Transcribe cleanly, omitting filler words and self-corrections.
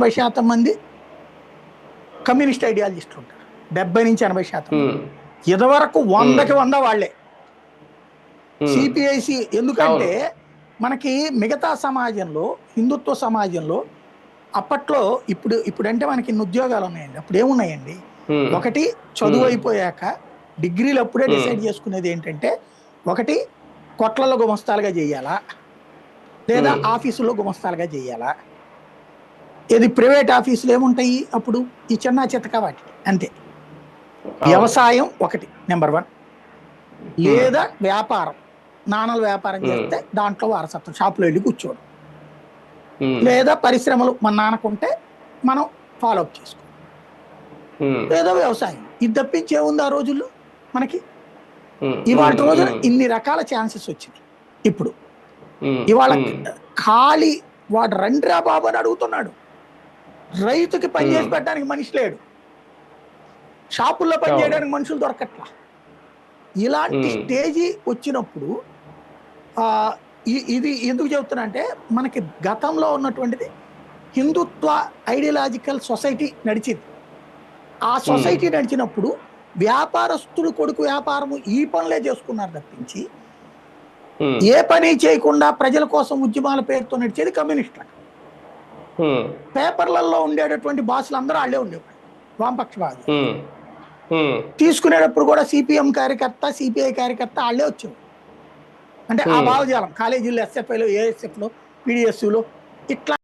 80% మంది కమ్యూనిస్ట్ ఐడియాలజిస్టులు ఉంటారు. 70 నుంచి 80%. ఇదివరకు 100కి 100 వాళ్ళే సిపిఐసి. ఎందుకంటే మనకి మిగతా సమాజంలో, హిందుత్వ సమాజంలో అప్పట్లో ఇప్పుడంటే మనకి ఇన్ని ఉద్యోగాలు ఉన్నాయండి. అప్పుడు ఏమున్నాయండి? ఒకటి చదువు అయిపోయాక డిగ్రీలు అప్పుడే డిసైడ్ చేసుకునేది ఏంటంటే, ఒకటి కొట్లలో గుమస్తాలుగా చేయాలా, లేదా ఆఫీసుల్లో గుమస్తాలుగా చేయాలా. ఇది ప్రైవేట్ ఆఫీసులు ఏముంటాయి అప్పుడు? ఈ చిన్న చితక వాటికి అంతే. వ్యవసాయం ఒకటి నెంబర్ 1, లేదా వ్యాపారం, నాణాల వ్యాపారం చేస్తే దాంట్లో వారసత్వం, షాపులో వెళ్ళి కూర్చోవడం, లేదా పరిశ్రమలు మన నాన్నకుంటే మనం ఫాలో అప్ చేసుకోవడం, లేదా వ్యవసాయం. ఇది తప్పించి ఏముంది ఆ రోజుల్లో మనకి? ఇవాళ రోజున ఇన్ని రకాల ఛాన్సెస్ వచ్చినాయి. ఇప్పుడు ఇవాళ ఖాళీ వాడు రండిరా బాబు అని అడుగుతున్నాడు. రైతుకి పని చేసి పెట్టడానికి మనిషి లేడు, షాపుల్లో పని చేయడానికి మనుషులు దొరకట్లా. ఇలాంటి స్టేజీ వచ్చినప్పుడు ఇది ఎందుకు చెబుతున్నా అంటే, మనకి గతంలో ఉన్నటువంటిది హిందుత్వ ఐడియాలజికల్ సొసైటీ నడిచింది. ఆ సొసైటీ నడిచినప్పుడు వ్యాపారస్తులు కొడుకు వ్యాపారము ఈ పనులే చేసుకున్నారు తప్పించి ఏ పని చేయకుండా ప్రజల కోసం ఉద్యమాల పేరుతో నడిచేది కమ్యూనిస్టులకు. పేపర్లలో ఉండేటటువంటి బాసులు అందరూ వాళ్ళే ఉండేవాళ్ళు, వామపక్షవాదులు. తీసుకునేటప్పుడు కూడా సిపిఎం కార్యకర్త, సిపిఐ కార్యకర్త వాళ్ళే వచ్చేవారు. అంటే ఆ భావజాలం కాలేజీల్లో, ఎస్ఎఫ్ఐలో, ఏఎస్ఎఫ్లో, పీడిఎస్యూలో ఇట్లా